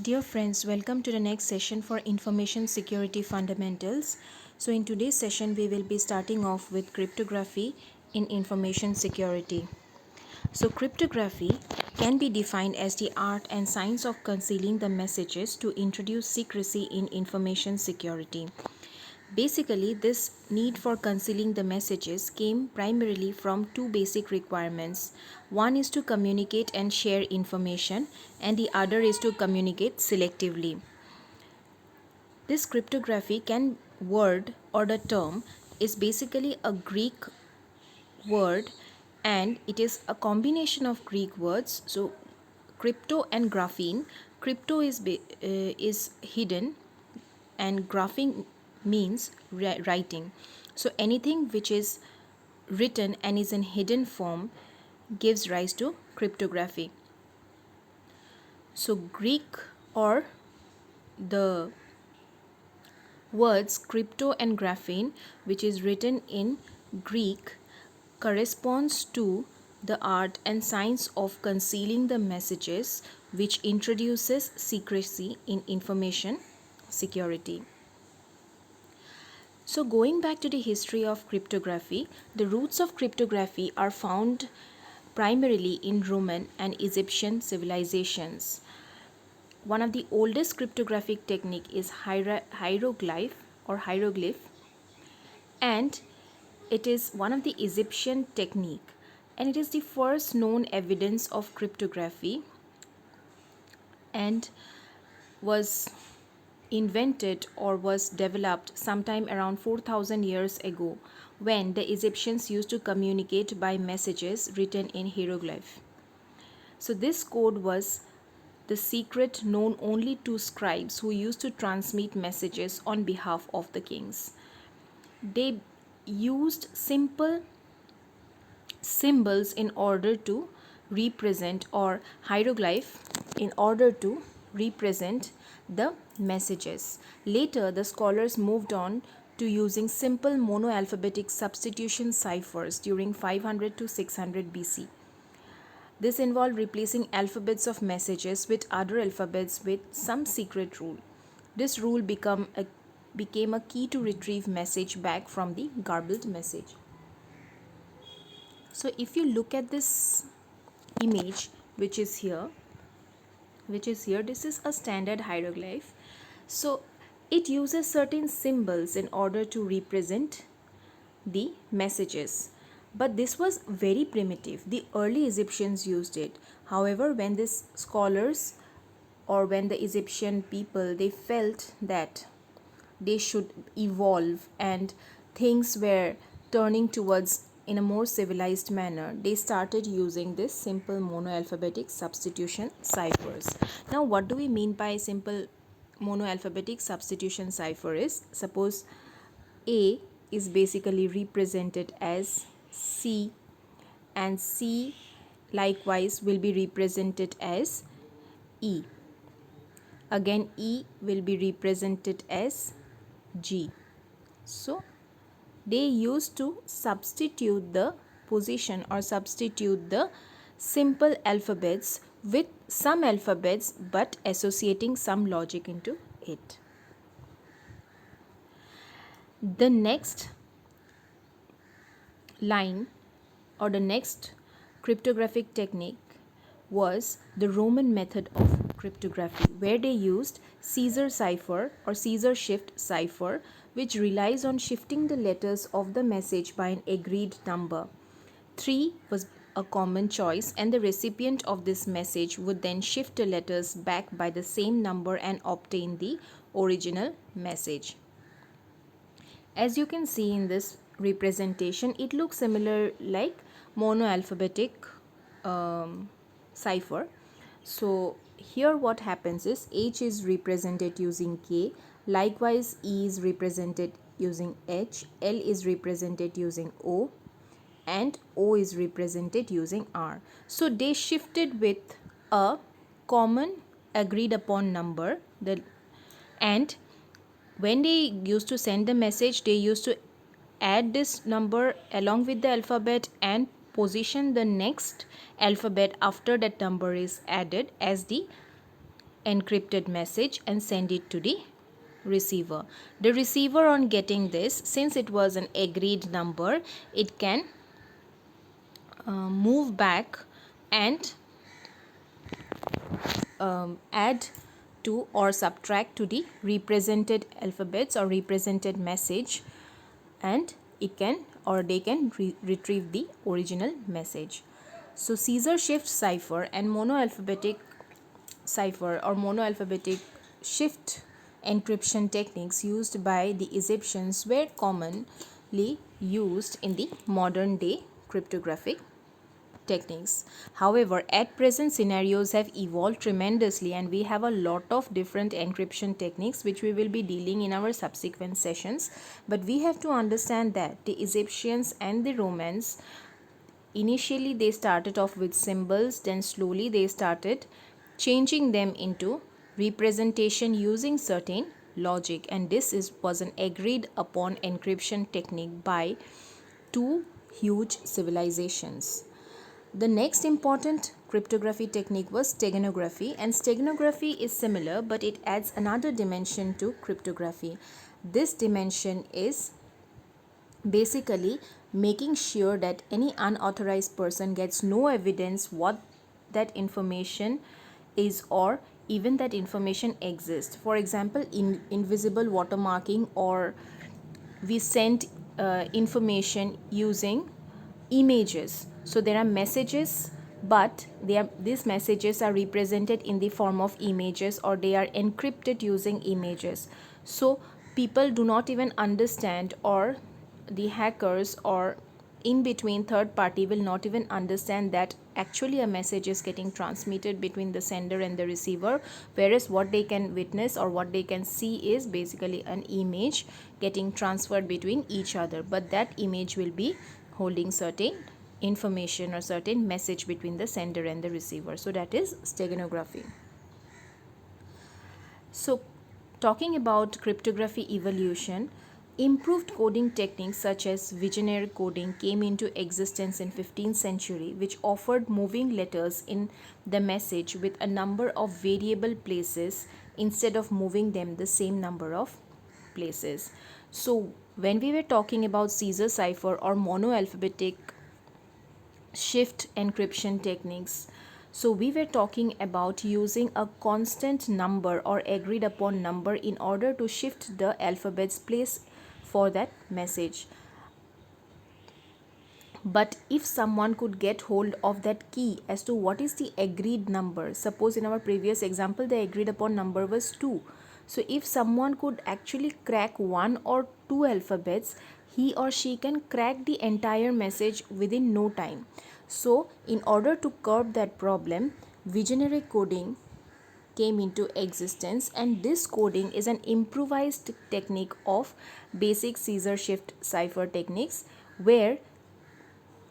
Dear friends, welcome to the next session for Information Security Fundamentals. So, in today's session, we will be starting off with cryptography in information security. So, cryptography can be defined as the art and science of concealing the messages to introduce secrecy in information security. Basically, this need for concealing the messages came primarily from two basic requirements. One is to communicate and share information, and the other is to communicate selectively. This cryptography can word or the term is basically a Greek word, and it is a combination of Greek words. So crypto and graphene. Crypto is hidden and graphing means writing. So anything which is written and is in hidden form gives rise to cryptography. So Greek or the words crypto and graphene, which is written in Greek, corresponds to the art and science of concealing the messages, which introduces secrecy in information security. So, going back to the history of cryptography, the roots of cryptography are found primarily in Roman and Egyptian civilizations. One of the oldest cryptographic technique is hieroglyph, and it is one of the Egyptian technique, and it is the first known evidence of cryptography and was invented or was developed sometime around 4000 years ago when the Egyptians used to communicate by messages written in hieroglyph. So this code was the secret known only to scribes who used to transmit messages on behalf of the kings. They used simple symbols in order to represent, or hieroglyph in order to represent the messages. Later, the scholars moved on to using simple monoalphabetic substitution ciphers during 500 to 600 BC. This involved replacing alphabets of messages with other alphabets with some secret rule. This rule became a key to retrieve message back from the garbled message. So if you look at this image which is here, this is a standard hieroglyph. So it uses certain symbols in order to represent the messages, but this was very primitive. The early Egyptians used it. However, when these scholars or when the Egyptian people, they felt that they should evolve and things were turning towards in a more civilized manner, they started using this simple monoalphabetic substitution ciphers. Now what do we mean by simple monoalphabetic substitution cipher? Is suppose A is basically represented as C, and C likewise will be represented as E. Again, E will be represented as G. So they used to substitute the position or substitute the simple alphabets with some alphabets but associating some logic into it. The next line or the next cryptographic technique was the Roman method of cryptography, where they used Caesar cipher or Caesar shift cipher, which relies on shifting the letters of the message by an agreed number. 3 was a common choice, and the recipient of this message would then shift the letters back by the same number and obtain the original message. As you can see in this representation, it looks similar like monoalphabetic cipher. So here what happens is H is represented using K, likewise E is represented using H, L is represented using O, and O is represented using R. So they shifted with a common agreed upon number, and when they used to send the message, they used to add this number along with the alphabet and position the next alphabet after that number is added as the encrypted message and send it to the receiver. The receiver, on getting this, since it was an agreed number, it can move back and add to or subtract to the represented alphabets or represented message, and it can or they can retrieve the original message. So Caesar shift cipher and monoalphabetic cipher or monoalphabetic shift encryption techniques used by the Egyptians were commonly used in the modern day cryptographic techniques. However, at present scenarios have evolved tremendously and we have a lot of different encryption techniques which we will be dealing in our subsequent sessions. But we have to understand that the Egyptians and the Romans, initially they started off with symbols, then slowly they started changing them into representation using certain logic, and this was an agreed upon encryption technique by two huge civilizations. The next important cryptography technique was steganography, and steganography is similar but it adds another dimension to cryptography. This dimension is basically making sure that any unauthorized person gets no evidence what that information is or even that information exists. For example, invisible watermarking, or we send information using images. So there are messages, but these messages are represented in the form of images or they are encrypted using images. So people do not even understand, or the hackers or in between third party will not even understand that actually a message is getting transmitted between the sender and the receiver, whereas what they can witness or what they can see is basically an image getting transferred between each other, but that image will be holding certain information or certain message between the sender and the receiver. So that is steganography. So talking about cryptography evolution, improved coding techniques such as Vigenère coding came into existence in 15th century, which offered moving letters in the message with a number of variable places instead of moving them the same number of places. So when we were talking about Caesar cipher or monoalphabetic shift encryption techniques, so we were talking about using a constant number or agreed upon number in order to shift the alphabet's place for that message. But if someone could get hold of that key as to what is the agreed number, suppose in our previous example the agreed upon number was 2. So if someone could actually crack one or two alphabets, he or she can crack the entire message within no time. So in order to curb that problem, Vigenère coding came into existence, and this coding is an improvised technique of basic Caesar shift cipher techniques, where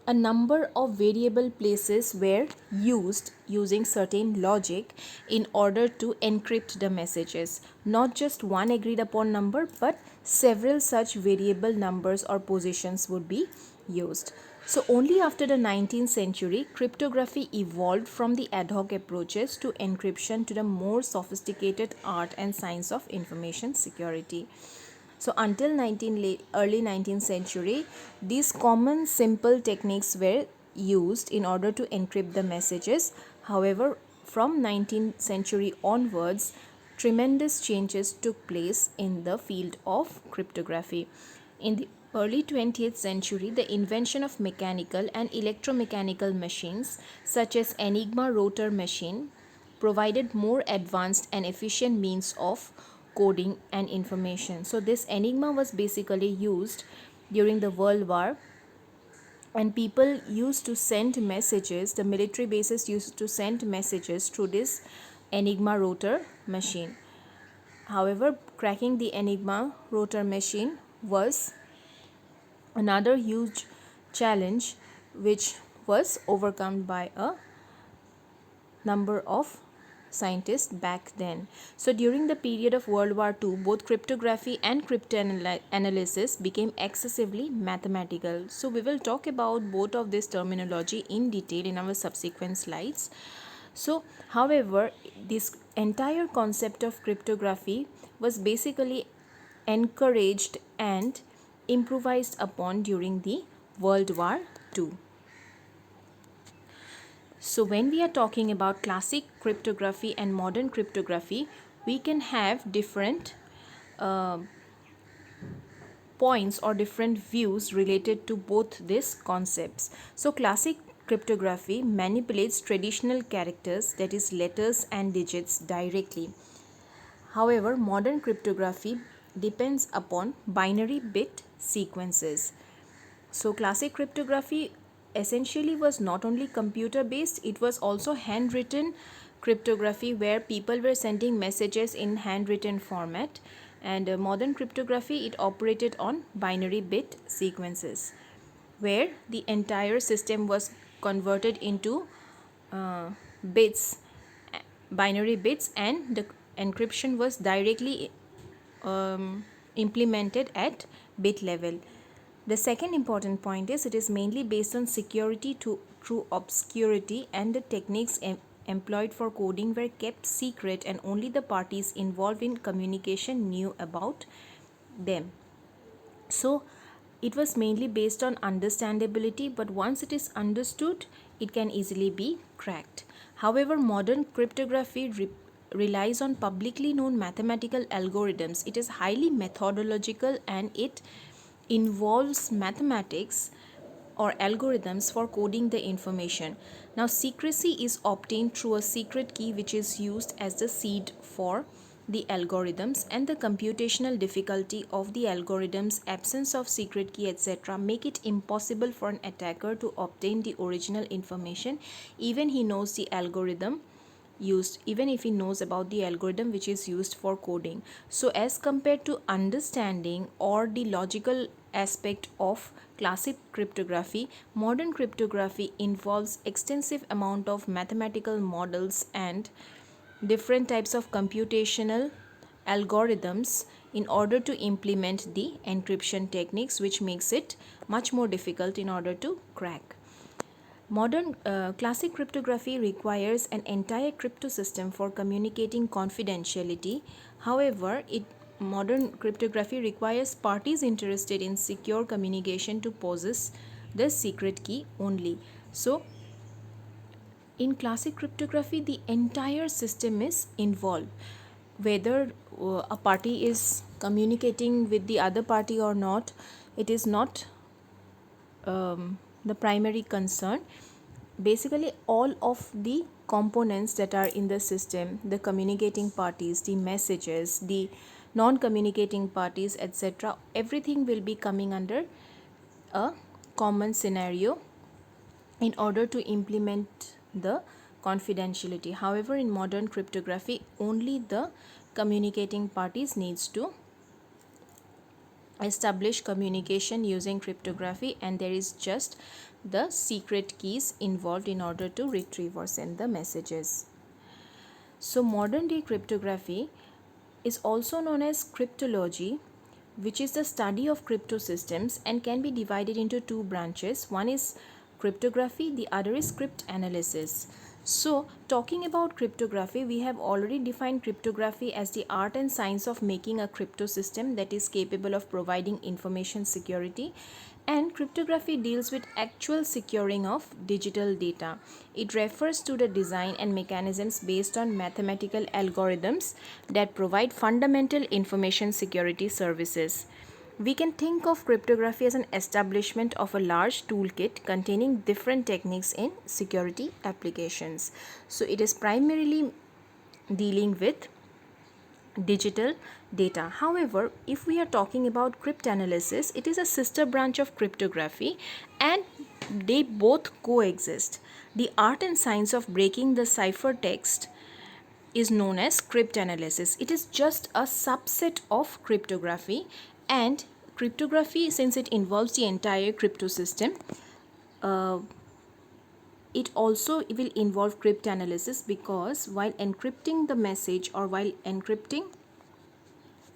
a number of variable places were used using certain logic in order to encrypt the messages. Not just one agreed upon number, but several such variable numbers or positions would be used. So only after the 19th century, cryptography evolved from the ad hoc approaches to encryption to the more sophisticated art and science of information security. So until early 19th century, these common simple techniques were used in order to encrypt the messages. However, from 19th century onwards, tremendous changes took place in the field of cryptography. In the early 20th century, the invention of mechanical and electromechanical machines such as Enigma rotor machine provided more advanced and efficient means of coding and information. So this Enigma was basically used during the World War, and people used to send messages, the military bases used to send messages through this Enigma rotor machine. However, cracking the Enigma rotor machine was another huge challenge which was overcome by a number of scientists back then. So during the period of World War II, both cryptography and cryptanalysis became excessively mathematical. So we will talk about both of this terminology in detail in our subsequent slides. So, however, this entire concept of cryptography was basically encouraged and improvised upon during the World War II. So, when we are talking about classic cryptography and modern cryptography, we can have different uh, points or different views related to both these concepts. So, classic cryptography manipulates traditional characters, that is, letters and digits, directly. However, modern cryptography depends upon binary bit sequences. So, classic cryptography essentially was not only computer based, it was also handwritten cryptography where people were sending messages in handwritten format. And modern cryptography, it operated on binary bit sequences where the entire system was converted into uh, bits, binary bits, and the encryption was directly implemented at bit level. The second important point is it is mainly based on security through obscurity, and the techniques employed for coding were kept secret and only the parties involved in communication knew about them. So it was mainly based on understandability, but once it is understood, it can easily be cracked. However, modern cryptography relies on publicly known mathematical algorithms. It is highly methodological and it involves mathematics or algorithms for coding the information. Now, secrecy is obtained through a secret key which is used as the seed for the algorithms, and the computational difficulty of the algorithms, absence of secret key, etc., make it impossible for an attacker to obtain the original information even he knows the algorithm used, even if he knows about the algorithm which is used for coding. So as compared to understanding or the logical aspect of classic cryptography, modern cryptography involves extensive amount of mathematical models and different types of computational algorithms in order to implement the encryption techniques, which makes it much more difficult in order to crack. Modern classic cryptography requires an entire crypto system for communicating confidentiality. However, modern cryptography requires parties interested in secure communication to possess the secret key only. So, in classic cryptography, the entire system is involved. Whether a party is communicating with the other party or not, it is not the primary concern. Basically, all of the components that are in the system, the communicating parties, the messages, the non communicating parties, etc., everything will be coming under a common scenario in order to implement the confidentiality. However, in modern cryptography, only the communicating parties needs to establish communication using cryptography, and there is just the secret keys involved in order to retrieve or send the messages. So modern day cryptography is also known as cryptology, which is the study of crypto systems and can be divided into two branches. One is cryptography, the other is cryptanalysis. So, talking about cryptography, we have already defined cryptography as the art and science of making a crypto system that is capable of providing information security. And cryptography deals with actual securing of digital data. It refers to the design and mechanisms based on mathematical algorithms that provide fundamental information security services. We can think of cryptography as an establishment of a large toolkit containing different techniques in security applications. So it is primarily dealing with digital data. However, if we are talking about cryptanalysis, it is a sister branch of cryptography and they both coexist. The art and science of breaking the ciphertext is known as cryptanalysis. It is just a subset of cryptography, and cryptography, since it involves the entire crypto system, it also will involve cryptanalysis, because while encrypting the message or while encrypting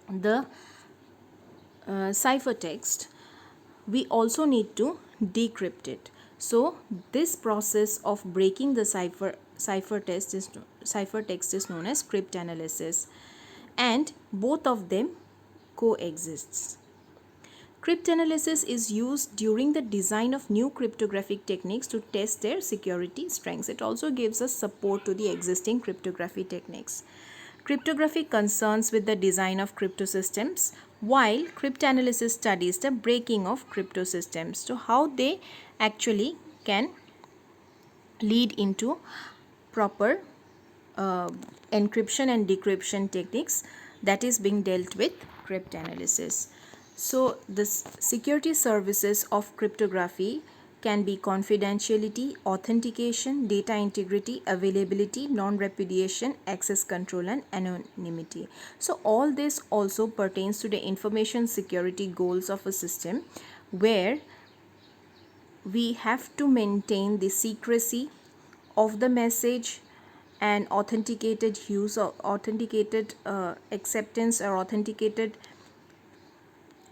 the ciphertext, we also need to decrypt it. So this process of breaking the ciphertext is known as cryptanalysis, and both of them coexists. Cryptanalysis is used during the design of new cryptographic techniques to test their security strengths. It also gives us support to the existing cryptography techniques. Cryptography concerns with the design of crypto systems, while cryptanalysis studies the breaking of crypto systems. So how they actually can lead into proper encryption and decryption techniques that is being dealt with cryptanalysis. So the security services of cryptography can be confidentiality, authentication, data integrity, availability, non-repudiation, access control, and anonymity. So all this also pertains to the information security goals of a system, where we have to maintain the secrecy of the message and authenticated use or authenticated acceptance or authenticated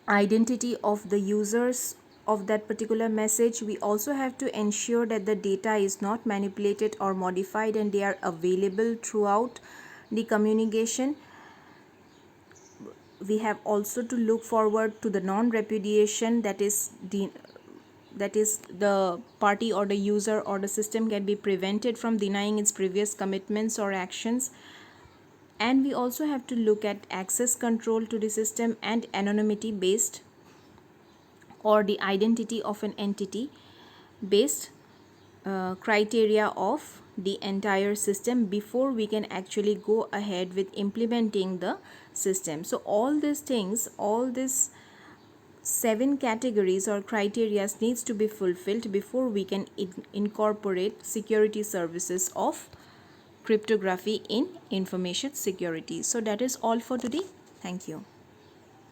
identity of the users of that particular message. We also have to ensure that the data is not manipulated or modified and they are available throughout the communication. We have also to look forward to the non-repudiation, that is the party or the user or the system can be prevented from denying its previous commitments or actions. And we also have to look at access control to the system and anonymity based or the identity of an entity based criteria of the entire system before we can actually go ahead with implementing the system. So all these things, all these 7 categories or criteria needs to be fulfilled before we can incorporate security services of cryptography in information security. So that is all for today. Thank you.